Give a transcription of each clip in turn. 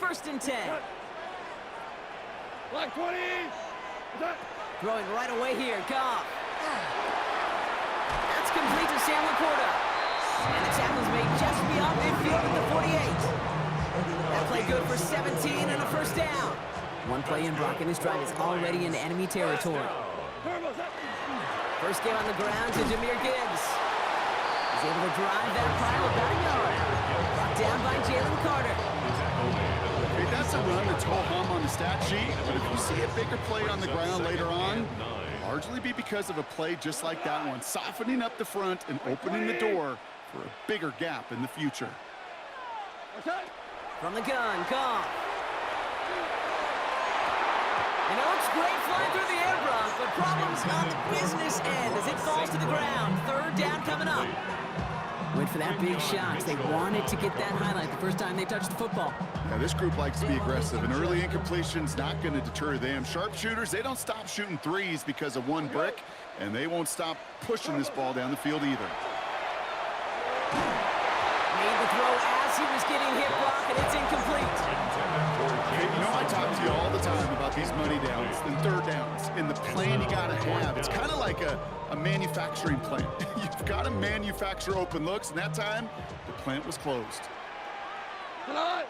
first and 10. Black 20. Throwing right away here, Goff. That's complete to Sam Laporta. And the tackle's made just beyond midfield at the 48. That play good for 17 and a first down. One play in, Brock, and his drive is already in enemy territory. First game on the ground to Jahmyr Gibbs. He's able to drive that pile about a yard. Brought down by Jalen Carter. Hey, that's a run that's ho-hum on the stat sheet, but if you see a bigger play on the ground later on, it'll largely be because of a play just like that one, softening up the front and opening the door for a bigger gap in the future. From the gun, Goff. And it looks great flying through the air, Brock, but problems on the business end as it falls to the ground. Third down coming up. Went for that big shot. They wanted to get that highlight the first time they touched the football. Yeah, this group likes to be aggressive, and early incompletion's not going to deter them. Sharpshooters, they don't stop shooting threes because of one brick, and they won't stop pushing this ball down the field either. Made the throw as he was getting hit, Brock, and it's incomplete. Hey, you know, I talk to you all the time about these money downs and third downs and the plan you got to have. It's kind of like a manufacturing plant. You've got to manufacture open looks, and that time, the plant was closed. They'll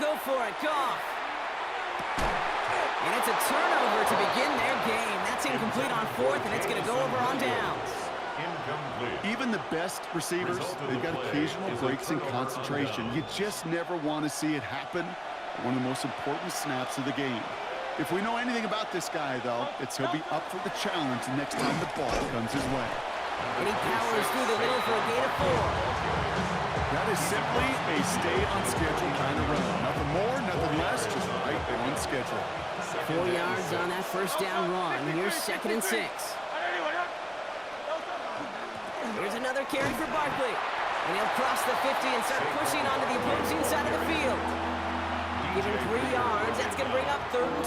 go for it. Goff. And it's a turnover to begin their game. That's incomplete on fourth, and it's going to go over on downs. Even the best receivers, they've got occasional breaks in concentration. You just never want to see it happen at one of the most important snaps of the game. If we know anything about this guy, though, it's he'll be up for the challenge next time the ball comes his way. And he powers through the middle for a gain of 4. That is simply a stay-on-schedule kind of run. Nothing more, nothing less, just right on schedule. 4 yards on that first down run. Here's 2nd and 6. Here's another carry for Barkley. And he'll cross the 50 and start pushing onto the opposing side of the field. Give him 3 yards. That's going to bring up 3rd and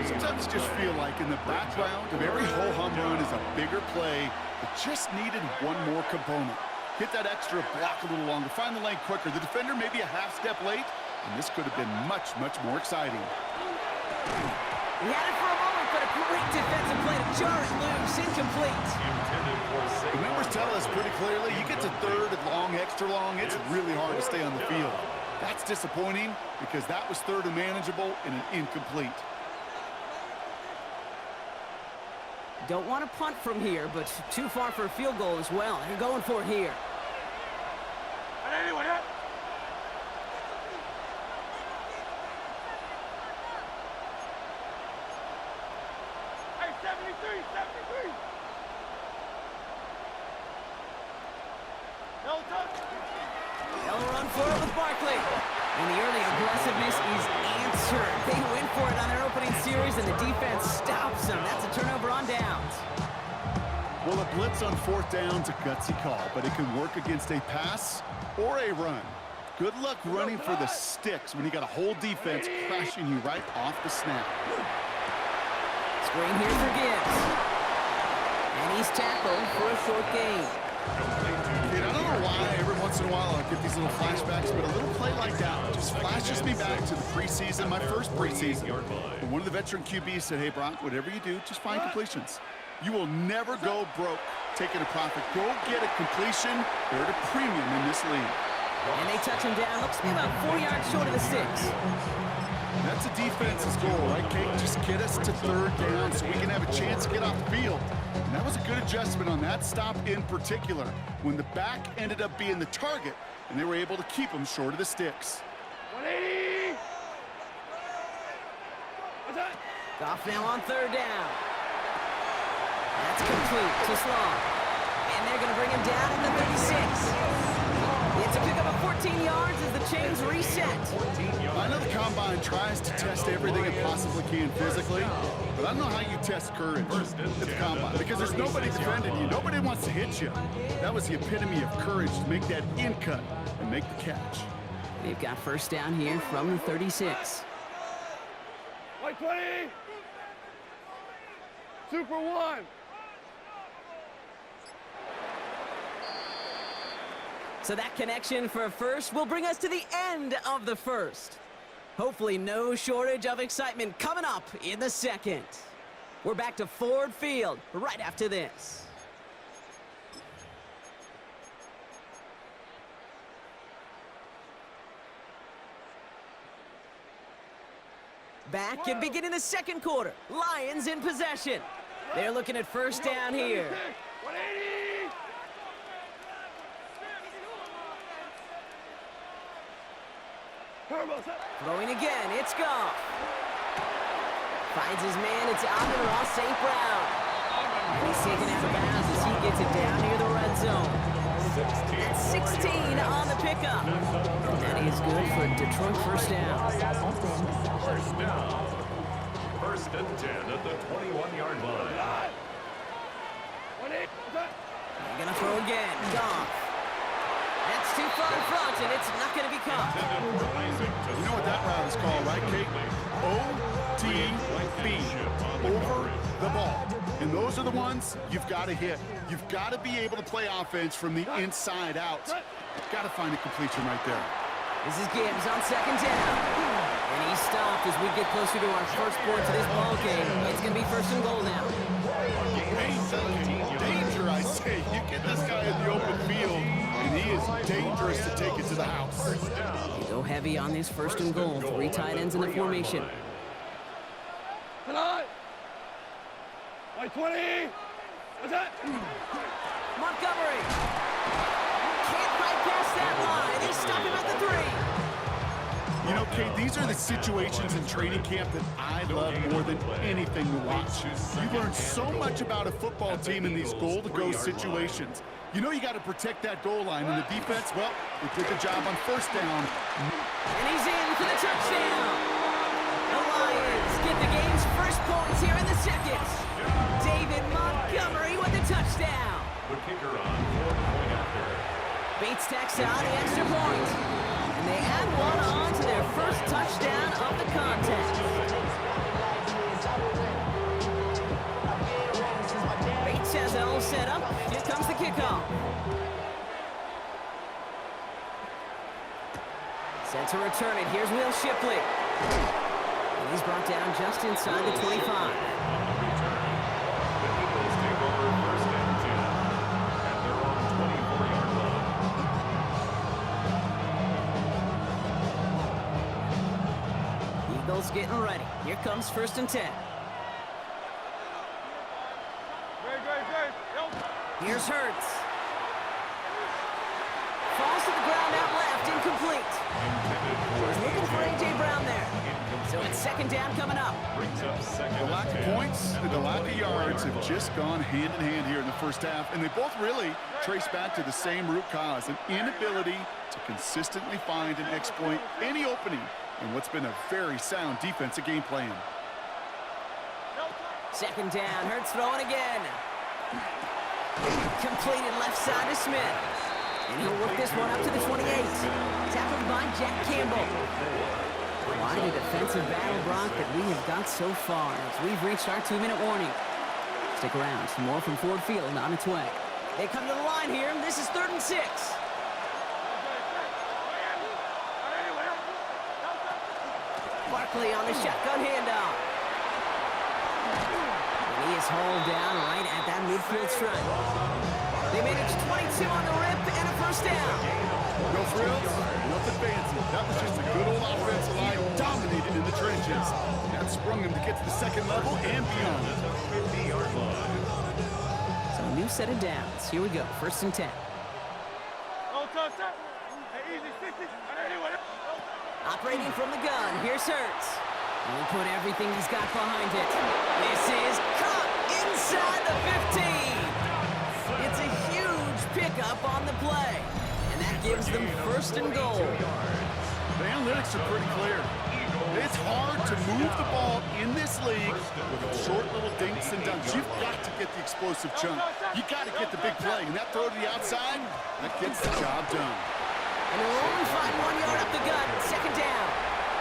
2. Sometimes you just feel like in the background of every ho-hum run is a bigger play that just needed one more component. Hit that extra block a little longer. Find the lane quicker. The defender may be a half step late, and this could have been much, much more exciting. He had it for a moment, but a great defensive play to jar it loose. Incomplete. The numbers tell us pretty clearly, you get to 3rd and long, extra long, it's really hard to stay on the field. That's disappointing because that was 3rd and manageable and an incomplete. Don't want to punt from here, but too far for a field goal as well. They're going for it here. They'll run for it with Barkley. And the early aggressiveness is answered. They went for it on their opening series, and the defense stops them. That's a turnover on downs. Well, a blitz on 4th down's a gutsy call, but it can work against a pass or a run. Good luck running for the sticks when you got a whole defense crashing you right off the snap. Screen here for Gibbs. And he's tackled for a short gain. Kid, I don't know why every once in a while I get these little flashbacks, but a little play like that just flashes me back to the preseason, my first preseason. And one of the veteran QBs said, hey, Brock, whatever you do, just find completions. You will never go broke taking a profit. Go get a completion. They're at a premium in this league. And they touch him down. Looks to be about 4 yards short of the sticks. That's a defense's goal, right, Kate? Just get us to 3rd down so we can have a chance to get off the field. And that was a good adjustment on that stop in particular, when the back ended up being the target, and they were able to keep him short of the sticks. 180! Goff now on 3rd down. That's complete to Sloan. And they're going to bring him down at the 36. It's a kick of 14 yards as the chains reset. I know the Combine tries to test everything it possibly can physically, but I don't know how you test courage at the Combine, because there's nobody defending you. Nobody wants to hit you. That was the epitome of courage, to make that in cut and make the catch. They've got first down here from the 36. White 20! Super 1! So that connection for a first will bring us to the end of the first. Hopefully no shortage of excitement coming up in the second. We're back to Ford Field right after this. Back and beginning the second quarter. Lions in possession. They're looking at first down here. 180. Throwing again, it's Goff. Finds his man, it's Amon-Ra St. Brown. And he's taken out of bounds as he gets it down near the red zone. That's 16 on the pickup. And that is good for a Detroit first down. First down. First and 10 at the 21-yard line. They're going to throw again. Goff. That's too far in front, and it's not going to be caught. You know what that route is called, right, Kate? OTB, over the ball. And those are the ones you've got to hit. You've got to be able to play offense from the inside out. You've got to find a completion right there. This is Gibbs on second down. And he's stopped as we get closer to our first point to this ball game. It's going to be first and goal now. Danger, I say. You get this guy in the open field, and he is dangerous to take it to the house. They go heavy on this first and goal. 3 tight ends in the formation. Tonight. 20. What's that? Montgomery. Can't quite pass that line. They stop him at the 3. You know, Kate, these are the situations in training camp that I love more than anything to watch. You learn so much about a football team in these goal-to-go situations. You know you got to protect that goal line, and the defense, well, they did the job on first down. And he's in for the touchdown. The Lions get the game's first points here in the second. David Montgomery with the touchdown. The kicker on for the point after. Bates tacks out the extra point. And they add one on to their first touchdown of the contest. Bates has it all set up. Here comes the kickoff. Set to return it. Here's Will Shipley. And he's brought down just inside the 25. Eagles getting ready. Here comes first and 10. Here's Hurts. Falls to the ground out left, incomplete. He's looking for A.J. Brown there. So it's second down coming up. The lack of points and the lack of yards have just gone hand in hand here in the first half, and they both really trace back to the same root cause, an inability to consistently find and exploit any opening in what's been a very sound defensive game plan. Second down, Hurts throwing again. Completed left side to Smith. And he'll work this one up to the 28. Tackled by Jack Campbell. Quite a defensive battle, Brock, that we have got so far as we've reached our 2-minute warning. Stick around, some more from Ford Field on its way. They come to the line here, and this is 3rd and 6. Barkley on the shotgun handoff. And he is hauled down right at that midfield stripe. They managed 22 on the rip and a first down. No frills, nothing fancy. That was just a good old offensive line dominated in the trenches. That sprung him to get to the second level and beyond. So a new set of downs. Here we go, 1st and 10. Operating from the gun, here's Hurts. He'll put everything he's got behind it. This is caught inside the 15. It's a huge pickup on the play. And that gives them 1st and goal. The analytics are pretty clear. It's hard to move the ball in this league with short little dinks and dunks. You've got to get the explosive chunk. You've got to get the big play. And that throw to the outside, that gets the job done. And they'll only find 1 yard up the gut. Second down.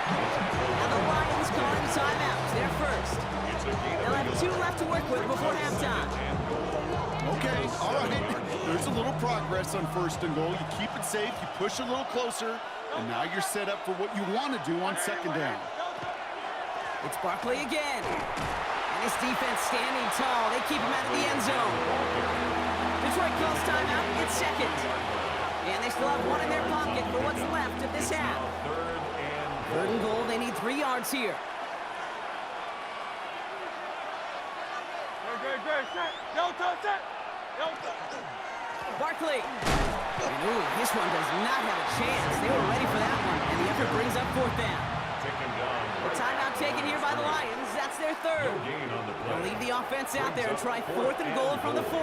Now the Lions calling the timeouts. They're first. They'll have 2 left to work with before halftime. Okay, all right. There's a little progress on 1st and goal. You keep it safe, you push a little closer, and now you're set up for what you want to do on 2nd down. It's Barkley again. And his defense standing tall. They keep him out of the end zone. Detroit calls timeout. It's 2nd. And they still have one in their pocket for what's left of this half. 3rd and goal. They need 3 yards here. Barkley. And ooh, this one does not have a chance. They were ready for that one. And the effort brings up 4th down. The timeout taken here by the Lions. That's their 3rd. They'll leave the offense out there and try 4th and goal from the 4.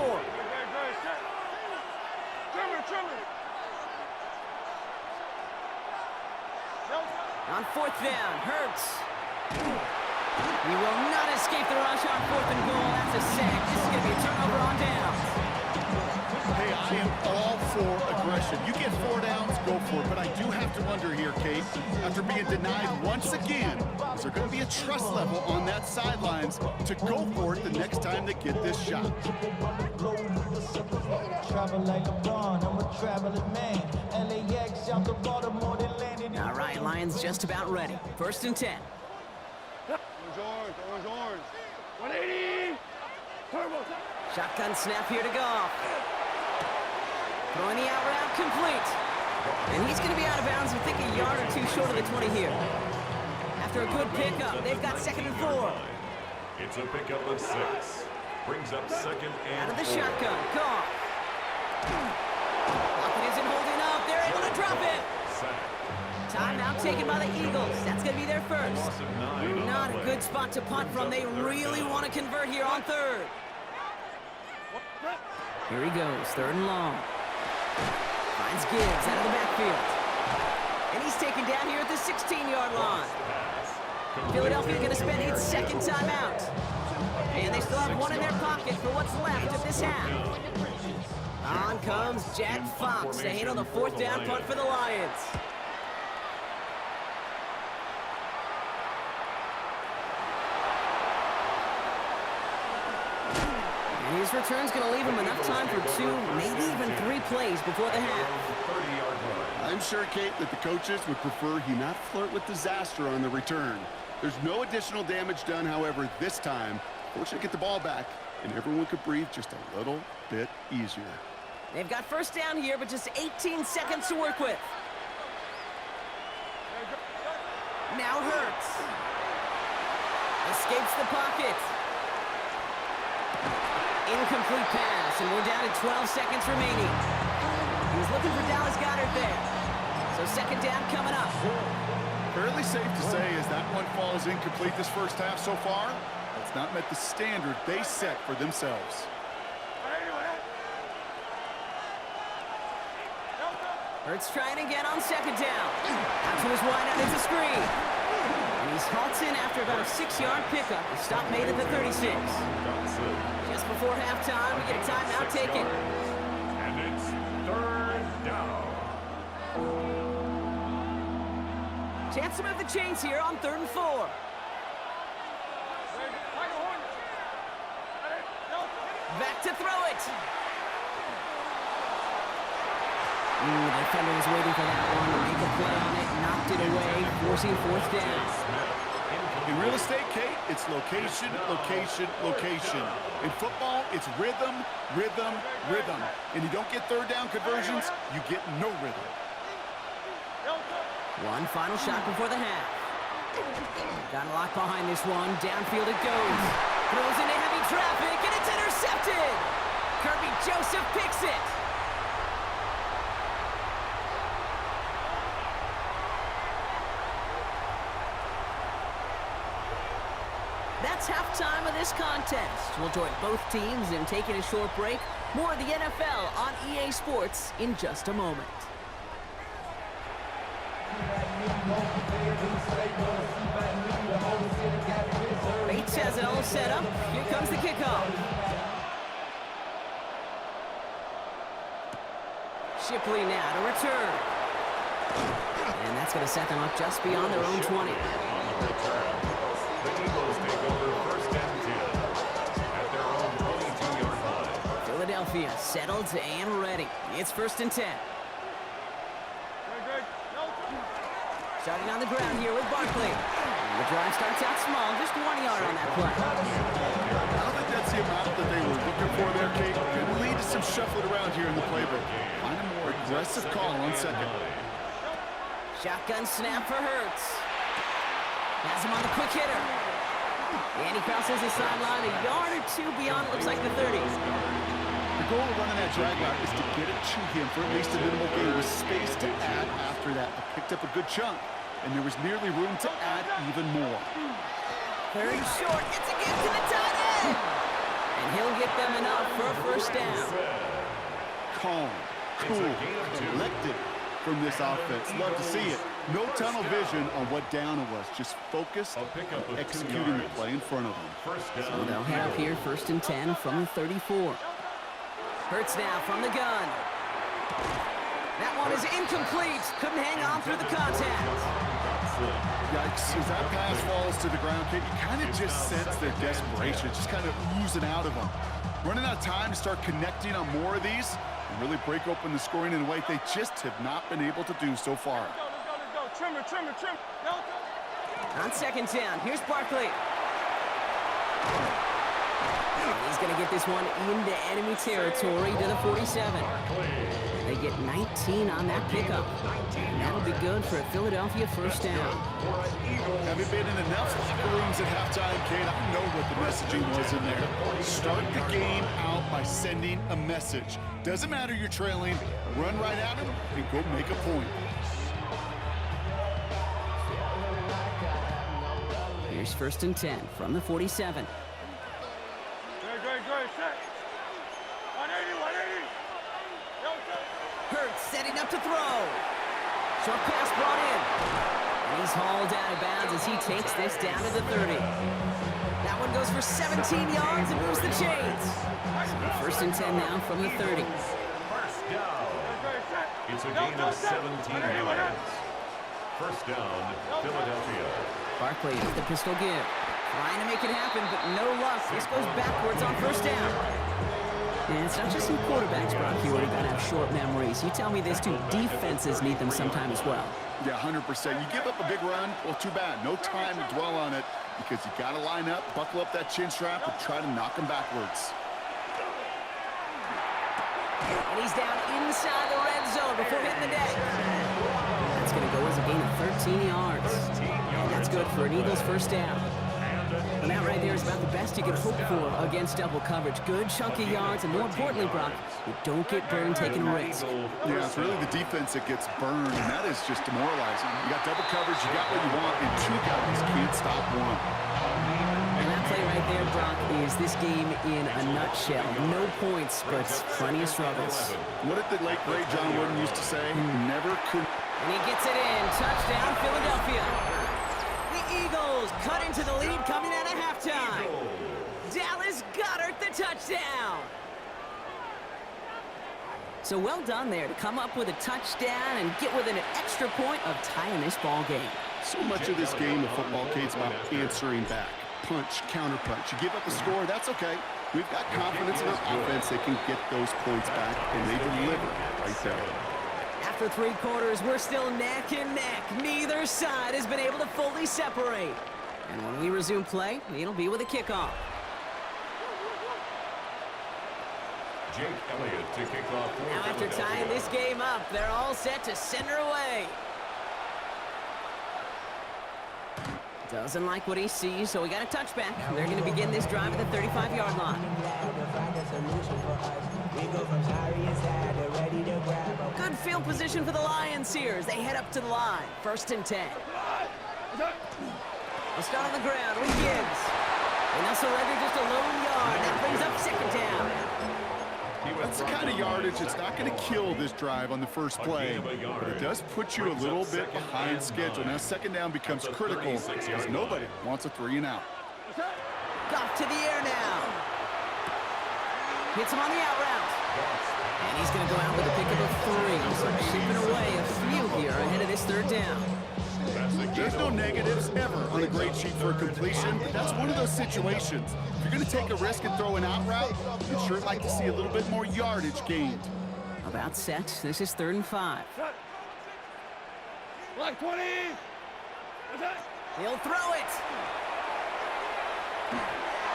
On 4th down, Hurts. He will not escape the rush on 4th and goal. That's a sack. This is going to be a turnover on downs. Hey, I am all for aggression. You get 4 downs, go for it. But I do have to wonder here, Kate, after being denied once again, is there going to be a trust level on that sidelines to go for it the next time they get this shot? All right, Lions just about ready. 1st and 10. Orange. 180. Turbo. Shotgun snap here to go. Throwing the out route complete. And he's going to be out of bounds, I think a yard or 2 short of the 20 here. After a good pickup, they've got 2nd and 4. It's a pickup of 6. Brings up 2nd and Out of the 4. shotgun. Goff. Lockett isn't holding up. They're able to drop it. Timeout taken by the Eagles. That's going to be their 1st. Not a good spot to punt from. They really want to convert here on 3rd. Here he goes, 3rd and long. Finds Gibbs out of the backfield. And he's taken down here at the 16-yard line. Philadelphia going to spend its 2nd timeout. And they still have 1 in their pocket for what's left of this half. On comes Jack Fox to handle the 4th down punt for the Lions. And his return's going to leave him enough time for 2, maybe even 3 plays before the half. I'm sure, Kate, that the coaches would prefer he not flirt with disaster on the return. There's no additional damage done, however, this time. Fortunately, get the ball back, and everyone could breathe just a little bit easier. They've got 1st down here, but just 18 seconds to work with. Now Hurts. Escapes the pocket. Incomplete pass, and we're down to 12 seconds remaining. He was looking for Dallas Goedert there. So 2nd down coming up. Fairly safe to say as that one falls incomplete this 1st half so far, it's not met the standard they set for themselves. Hurts trying again on 2nd down. Out to his wideout, it's a screen. And he's halts in after about a 6-yard pickup. The stop made at the 36. Just before halftime, we get a timeout taken. And it's 3rd down. Chance to move the chains here on 3rd and 4. Back to throw it. The defender was waiting for that one to make a play on it, knocked it away, forcing 4th down. In real estate, Kate, it's location, location, location. In football, it's rhythm, rhythm, rhythm. And you don't get 3rd down conversions, you get no rhythm. One final shot before the half. Got a lock behind this one. Downfield it goes. Throws into heavy traffic, and it's intercepted. Kirby Joseph picks it. That's halftime of this contest. We'll join both teams in taking a short break. More of the NFL on EA Sports in just a moment. Bates has it all set up. Here comes the kickoff. Shipley now to return. And that's going to set them up just beyond their own 20. The Eagles take over 1st and 10 at their own 22-yard line. Philadelphia settled and ready. It's 1st and 10. Starting on the ground here with Barkley. The drive starts out small, just 1 yard on that play. I don't think that's the amount that they were looking for there, Kate. Could lead to some shuffling around here in the playbook. Find a more aggressive call on second. Shotgun snap for Hurts. Has him on the quick hitter. And he crosses the sideline a yard or two beyond, looks like the 30. The goal of running that drag route is to get it to him for at least a minimal gain with space to add after that. They picked up a good chunk, and there was nearly room to add even more. Third short, it's a gift to the tight end. And he'll get them enough for a 1st down. Calm, cool, collected from this offense. Love to see it. No tunnel vision on what down it was. Just focused on executing the play in front of them. So they'll head up here 1st and 10 from the 34. Hurts now from the gun. That one is incomplete. Couldn't hang on through the contact. Yikes. As that pass falls to the ground, Kate, you kind of just sense their desperation, just kind of oozing out of them. Running out of time to start connecting on more of these and really break open the scoring in a way they just have not been able to do so far. Trim. On 2nd down, here's Barkley. He's going to get this one into enemy territory to the 47. They get 19 on that pickup. And that'll be good for a Philadelphia 1st down. Having been in enough locker rooms at halftime, Kate, I know what the messaging was in there. Start the game out by sending a message. Doesn't matter you're trailing, run right at them and go make a point. Here's 1st and 10 from the 47. Great, set. 180. Hurts setting up to throw. Short pass brought in. And he's hauled out of bounds as he takes this down to the 30. That one goes for 17 yards and moves the chains. So 1st and 10 now from the 30. 1st down. It's a gain of 17 yards. 1st down, Philadelphia. Barkley with the pistol give. Trying to make it happen, but no luck. This goes backwards on 1st down. And it's not just some quarterbacks, Brock, here who gotta have short memories. You tell me this too. Defenses need them sometime as well. Yeah, 100%. You give up a big run, well, too bad. No time to dwell on it because you got to line up, buckle up that chin strap, and try to knock them backwards. And he's down inside the red zone before hitting the deck. That's going to go as a gain of 13 yards. And that's good for an Eagles 1st down. And that right there is about the best you can hope for against double coverage. Good chunky yards, and more importantly, Brock, you don't get burned taking a risk. Yeah, it's really the defense that gets burned, and that is just demoralizing. You got double coverage, you got what you want, and 2 guys can't stop one. And that play right there, Brock, is this game in a nutshell. No points, but plenty of struggles. What did the late great John Wooden used to say? Never could. And he gets it in. Touchdown, Philadelphia. Eagles cut into the lead coming out of halftime. Dallas Goedert the touchdown. So well done there to come up with a touchdown and get within an extra point of tying this ball game. So much of this game of football, Kate's about answering back. Punch, counterpunch. You give up a score, that's okay. We've got confidence in our offense. They can get those points back, and they deliver right there. After 3 quarters, we're still neck and neck. Neither side has been able to fully separate. And when we resume play, it'll be with a kickoff. Jake Elliott to kick off. Now after tying this game up, they're all set to send her away. Doesn't like what he sees, so we got a touchback. They're going to begin this drive at the 35-yard line. Good field position for the Lions here as they head up to the line. 1st and 10. They'll start on the ground with Gibbs. And they'll surrender just a lone yard. That brings up 2nd down. That's the kind of yardage that's not going to kill this drive on the first play, but it does put you a little bit behind schedule. Now 2nd down becomes critical because nobody wants a 3-and-out. Goff to the air now. Hits him on the out route. And he's going to go out with a pickup of 3. So chipping away a few here ahead of this 3rd down. There's no negatives ever on a grade sheet for a completion, but that's one of those situations. If you're going to take a risk and throw an out route, you'd sure like to see a little bit more yardage gained. About set. This is 3rd and 5. Black 20. He'll throw it.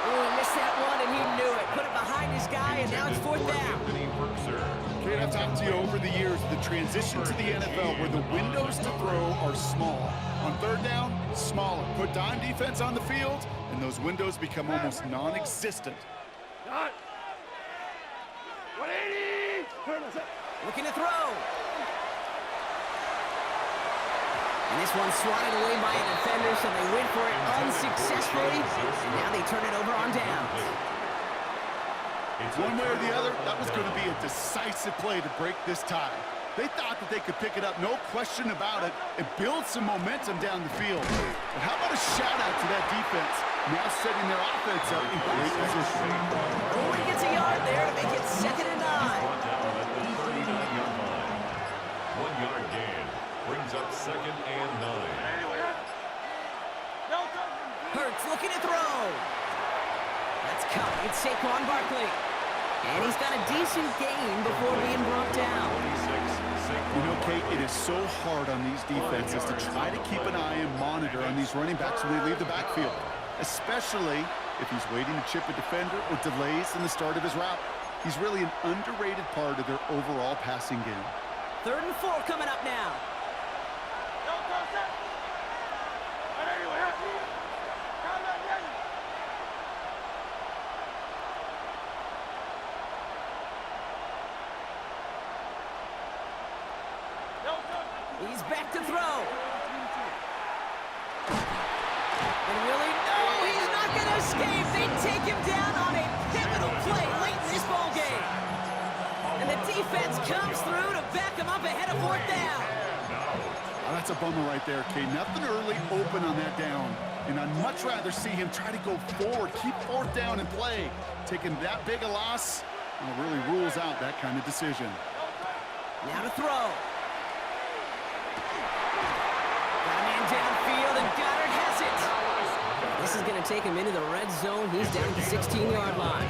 Oh, he missed that one, and he knew it. Put it behind his guy, and now it's 4th down. Kate, I've talked to you over the years, the transition to the NFL where the windows to throw are small. On 3rd down, smaller. Put dime defense on the field, and those windows become almost non-existent. 180. Looking to throw. And this one's swatted away by a defender, so they went for it unsuccessfully, and now they turn it over on downs. One way or the other, that was going to be a decisive play to break this tie. They thought that they could pick it up, no question about it, and build some momentum down the field. But how about a shout-out to that defense, now setting their offense up in great position. Oh, he gets a yard there to make it 2nd and 9. 1-yard gain brings up 2nd and 9. Hurts looking to throw. That's caught. It's Saquon Barkley. And he's got a decent gain before being brought down. You know, Kate, it is so hard on these defenses to try to keep an eye and monitor on these running backs when they leave the backfield, especially if he's waiting to chip a defender or delays in the start of his route. He's really an underrated part of their overall passing game. 3rd and 4 coming up now. He's back to throw. And really, no, he's not going to escape. They take him down on a pivotal play late in this ball game. And the defense comes through to back him up ahead of 4th down. Oh, that's a bummer right there, Kate. Nothing early open on that down. And I'd much rather see him try to go forward, keep 4th down and play. Taking that big a loss, really rules out that kind of decision. Now to throw. Downfield, and Goddard has it. This is going to take him into the red zone. He's down at the 16-yard line.